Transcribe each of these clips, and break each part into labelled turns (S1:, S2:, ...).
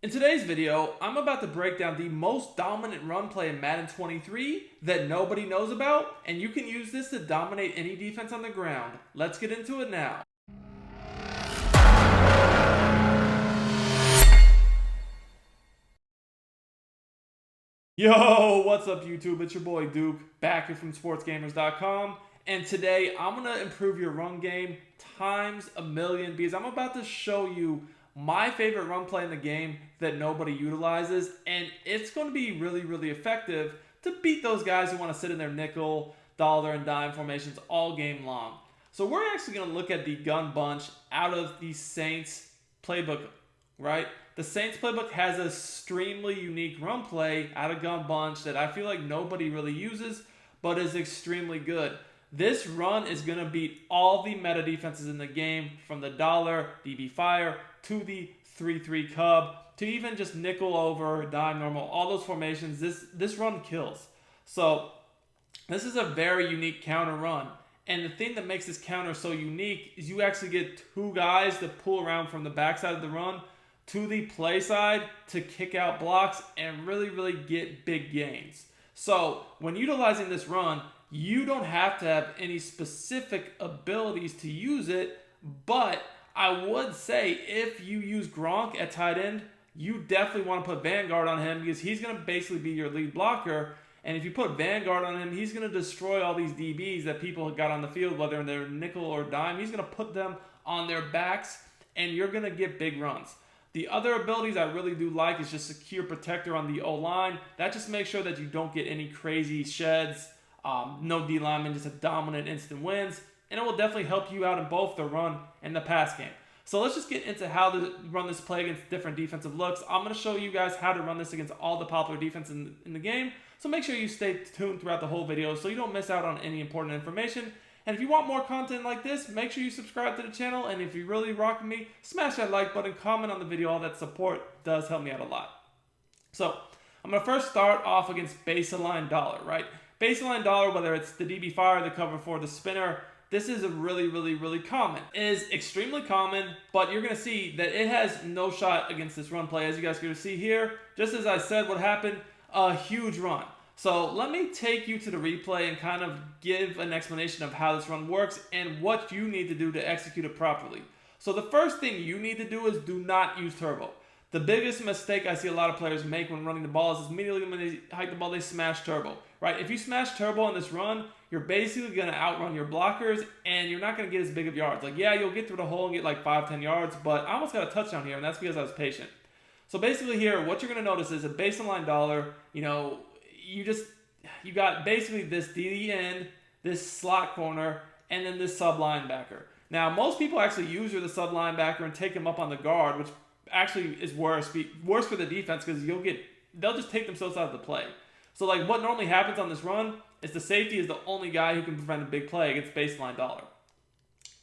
S1: In today's video, I'm about to break down the most dominant run play in Madden 23 that nobody knows about, and you can use this to dominate any defense on the ground. Let's get into it now. Yo, what's up YouTube? It's your boy Duke, back here from sportsgamers.com, and today I'm going to improve your run game times a million because I'm about to show you my favorite run play in the game that nobody utilizes, and it's going to be really effective to beat those guys who want to sit in their nickel, dollar, and dime formations all game long. So we're actually going to look at the gun bunch out of the Saints playbook, right? The Saints playbook has an extremely unique run play out of gun bunch that I feel like nobody really uses, but is extremely good. This run is going to beat all the meta defenses in the game, from the dollar, DB fire, to the 3-3 cub, to even just nickel over, dime normal, all those formations. This run kills. So this is a very unique counter run. And the thing that makes this counter so unique is you actually get two guys to pull around from the backside of the run to the play side to kick out blocks and really get big gains. So when utilizing this run, you don't have to have any specific abilities to use it, but I would say if you use Gronk at tight end, you definitely want to put Vanguard on him because he's going to basically be your lead blocker. And if you put Vanguard on him, he's going to destroy all these DBs that people have got on the field, whether they're nickel or dime. He's going to put them on their backs, and you're going to get big runs. The other abilities I really do like is just secure protector on the O-line. That just makes sure that you don't get any crazy sheds, no D lineman, just a dominant instant wins. And it will definitely help you out in both the run and the pass game. So let's just get into how to run this play against different defensive looks. I'm going to show you guys how to run this against all the popular defense in the game. So make sure you stay tuned throughout the whole video so you don't miss out on any important information. And if you want more content like this, make sure you subscribe to the channel. And if you really rock with me, smash that like button, comment on the video. All that support does help me out a lot. So I'm going to first start off against baseline dollar, right? Baseline dollar, whether it's the DB fire, the cover 4, the spinner, this is a really common. It is extremely common, but you're going to see that it has no shot against this run play. As you guys can see here, just as I said what happened, a huge run. So let me take you to the replay and kind of give an explanation of how this run works and what you need to do to execute it properly. So the first thing you need to do is do not use turbo. The biggest mistake I see a lot of players make when running the ball is immediately when they hike the ball, they smash turbo, right? If you smash turbo on this run, you're basically going to outrun your blockers and you're not going to get as big of yards. Like, yeah, you'll get through the hole and get like 5-10 yards, but I almost got a touchdown here, and that's because I was patient. So basically here, what you're going to notice is a baseline dollar, you got basically this DD end, this slot corner, and then this sub linebacker. Now, most people actually use the sub linebacker and take him up on the guard, which actually is worse for the defense because they'll just take themselves out of the play. So like what normally happens on this run is the safety is the only guy who can prevent a big play against baseline dollar.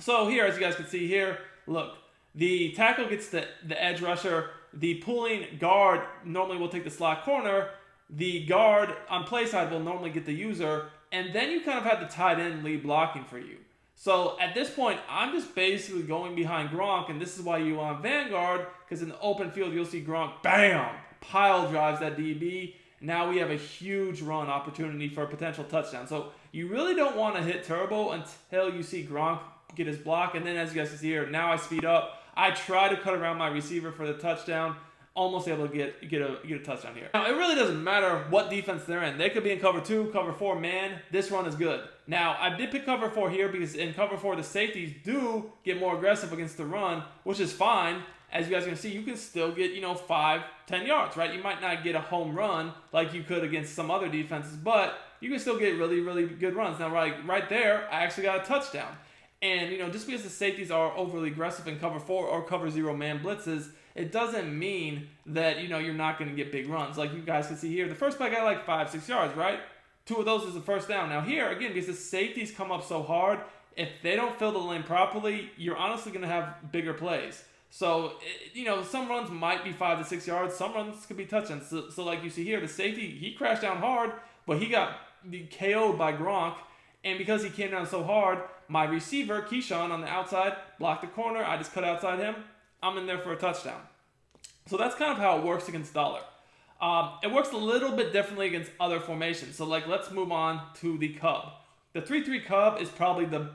S1: So here, as you guys can see here, look, the tackle gets the edge rusher. The pulling guard normally will take the slot corner. The guard on play side will normally get the user. And then you kind of have the tight end lead blocking for you. So at this point, I'm just basically going behind Gronk, and this is why you want Vanguard, because in the open field, you'll see Gronk, bam, pile drives that DB. Now we have a huge run opportunity for a potential touchdown. So you really don't want to hit turbo until you see Gronk get his block. And then as you guys can see here, now I speed up. I try to cut around my receiver for the touchdown. Almost able to get a touchdown here. Now, it really doesn't matter what defense they're in. They could be in cover 2, cover 4, man. This run is good. Now, I did pick cover 4 here because in cover 4, the safeties do get more aggressive against the run, which is fine. As you guys are going to see, you can still get, 5-10 yards, right? You might not get a home run like you could against some other defenses, but you can still get really good runs. Now, right there, I actually got a touchdown. And, just because the safeties are overly aggressive in cover 4 or cover 0 man blitzes, it doesn't mean that, you're not going to get big runs. Like you guys can see here, the first play got like 5-6 yards, right? 2 of those is the first down. Now here, again, because the safeties come up so hard, if they don't fill the lane properly, you're honestly going to have bigger plays. So, some runs might be 5 to 6 yards. Some runs could be touchdowns. So like you see here, the safety, he crashed down hard, but he got KO'd by Gronk. And because he came down so hard, my receiver, Keyshawn, on the outside, blocked the corner. I just cut outside him. I'm in there for a touchdown. So that's kind of how it works against dollar. It works a little bit differently against other formations. So like, let's move on to the Cub. The 3-3 Cub is probably the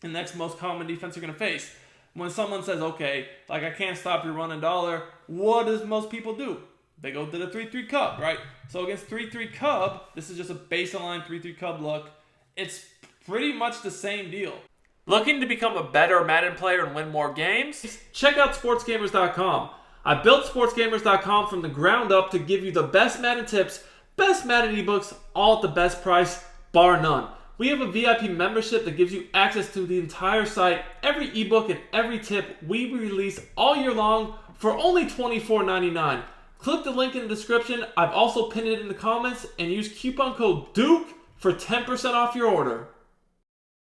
S1: next most common defense you're going to face. When someone says, okay, like I can't stop your run in dollar, what does most people do? They go to the 3-3 Cub, right? So against 3-3 Cub, this is just a baseline 3-3 Cub look. It's pretty much the same deal. Looking to become a better Madden player and win more games? Check out sportsgamers.com. I built sportsgamers.com from the ground up to give you the best Madden tips, best Madden ebooks, all at the best price, bar none. We have a VIP membership that gives you access to the entire site, every ebook and every tip we release all year long for only $24.99. Click the link in the description. I've also pinned it in the comments, and use coupon code DUKE for 10% off your order.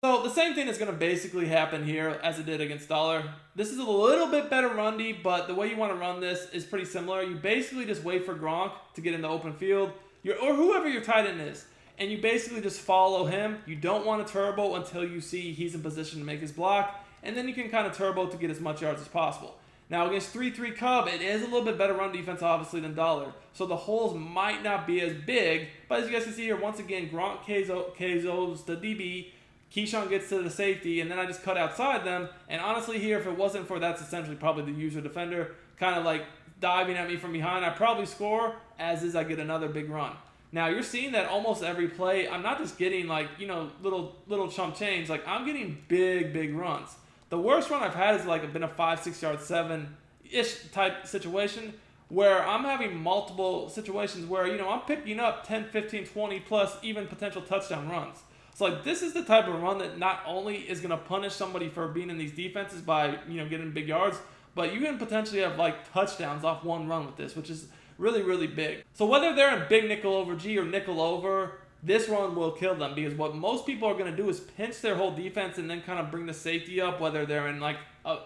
S1: So the same thing is going to basically happen here as it did against dollar. This is a little bit better run D, but the way you want to run this is pretty similar. You basically just wait for Gronk to get in the open field, or whoever your tight end is, and you basically just follow him. You don't want to turbo until you see he's in position to make his block, and then you can kind of turbo to get as much yards as possible. Now against 3-3 Cub, it is a little bit better run defense obviously than dollar, so the holes might not be as big, but as you guys can see here, once again, Gronk KOs the DB, Keyshawn gets to the safety, and then I just cut outside them. And honestly here, if it wasn't for that's essentially probably the user defender kind of like diving at me from behind, I probably score, as is I get another big run. Now you're seeing that almost every play, I'm not just getting like, you know, little chump change, like I'm getting big runs. The worst run I've had is like been a 5-6 yard 7-ish type situation where I'm having multiple situations where, you know, I'm picking up 10, 15, 20 plus even potential touchdown runs. So like this is the type of run that not only is going to punish somebody for being in these defenses by, you know, getting big yards, but you can potentially have like touchdowns off one run with this, which is really big. So whether they're in big nickel over G or nickel over, this run will kill them, because what most people are going to do is pinch their whole defense and then kind of bring the safety up, whether they're in like a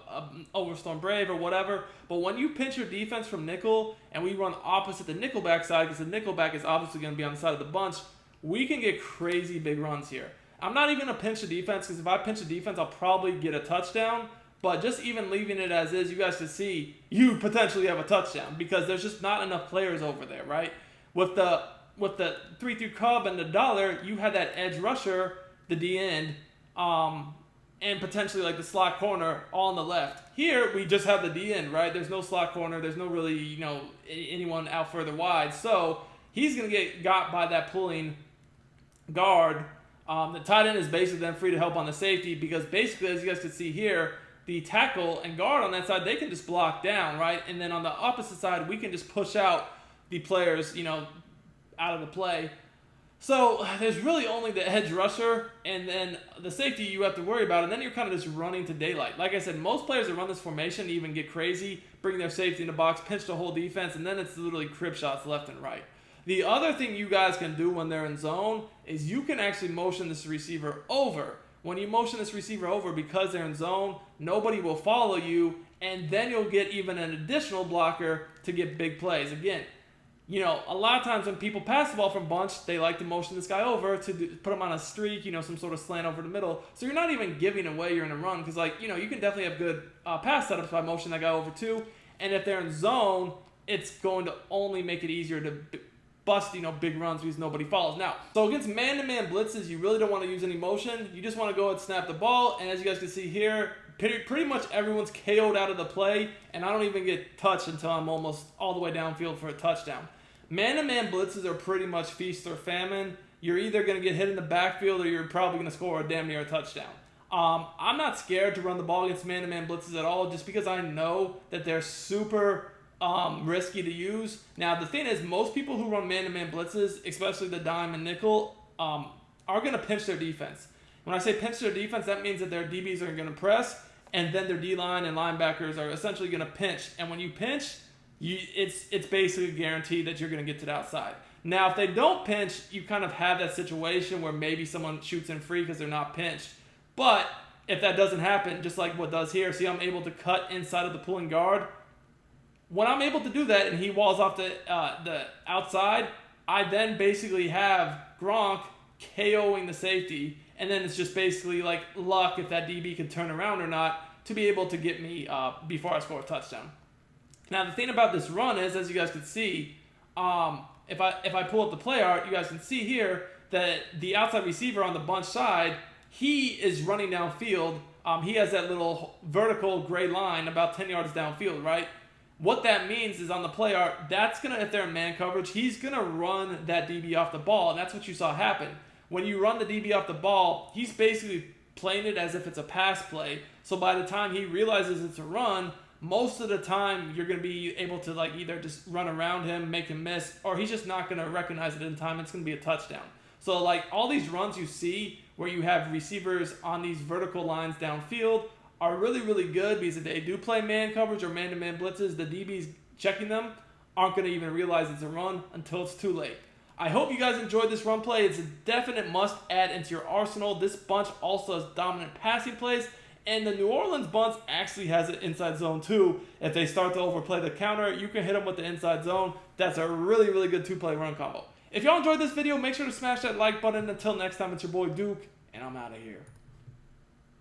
S1: Overstorm Brave or whatever. But when you pinch your defense from nickel and we run opposite the nickelback side, because the nickelback is obviously going to be on the side of the bunch, we can get crazy big runs here. I'm not even going to pinch the defense, because if I pinch the defense, I'll probably get a touchdown. But just even leaving it as is, you guys can see you potentially have a touchdown, because there's just not enough players over there, right? With the 3-3 Cub and the dollar, you had that edge rusher, the D end, and potentially like the slot corner all on the left. Here, we just have the D end, right? There's no slot corner. There's no really, you know, anyone out further wide. So he's going to get got by that pulling guard. The tight end is basically then free to help on the safety, because basically, as you guys can see here, the tackle and guard on that side, they can just block down, right? And then on the opposite side, we can just push out the players, you know, out of the play. So there's really only the edge rusher and then the safety you have to worry about, and then you're kind of just running to daylight. Like I said, most players that run this formation even get crazy, bring their safety in the box, pinch the whole defense, and then it's literally crib shots left and right. The other thing you guys can do when they're in zone is you can actually motion this receiver over. When you motion this receiver over, because they're in zone, nobody will follow you, and then you'll get even an additional blocker to get big plays. Again, you know, a lot of times when people pass the ball from bunch, they like to motion this guy over to put him on a streak, you know, some sort of slant over the middle. So you're not even giving away you're in a run, because, like, you know, you can definitely have good pass setups by motioning that guy over too. And if they're in zone, it's going to only make it easier to bust, you know, big runs because nobody follows. Now, so against man-to-man blitzes, you really don't want to use any motion. You just want to go and snap the ball. And as you guys can see here, pretty much everyone's KO'd out of the play, and I don't even get touched until I'm almost all the way downfield for a touchdown. Man-to-man blitzes are pretty much feast or famine. You're either going to get hit in the backfield or you're probably going to score a damn near a touchdown. I'm not scared to run the ball against man-to-man blitzes at all, just because I know that they're super risky to use. Now, the thing is, most people who run man-to-man blitzes, especially the dime and nickel, are going to pinch their defense. When I say pinch their defense, that means that their DBs are going to press, and then their D-line and linebackers are essentially going to pinch. And when you pinch, it's basically guaranteed that you're going to get to the outside. Now, if they don't pinch, you kind of have that situation where maybe someone shoots in free because they're not pinched. But if that doesn't happen, just like what does here, see I'm able to cut inside of the pulling guard. When I'm able to do that and he walls off the outside, I then basically have Gronk KOing the safety, and then it's just basically like luck if that DB can turn around or not to be able to get me before I score a touchdown. Now, the thing about this run is, as you guys can see, if I pull up the play art, you guys can see here that the outside receiver on the bunch side, he is running downfield. He has that little vertical gray line about 10 yards downfield, right? What that means is on the play art, that's going to, if they're in man coverage, he's going to run that DB off the ball, and that's what you saw happen. When you run the DB off the ball, he's basically playing it as if it's a pass play. So by the time he realizes it's a run, most of the time you're going to be able to like either just run around him, make him miss, or he's just not going to recognize it in time. It's going to be a touchdown. So like all these runs you see where you have receivers on these vertical lines downfield are really, really good because if they do play man coverage or man-to-man blitzes, the DBs checking them aren't going to even realize it's a run until it's too late. I hope you guys enjoyed this run play. It's a definite must add into your arsenal. This bunch also has dominant passing plays. And the New Orleans bunch actually has an inside zone too. If they start to overplay the counter, you can hit them with the inside zone. That's a really, really good two-play run combo. If y'all enjoyed this video, make sure to smash that like button. Until next time, it's your boy Duke, and I'm out of here.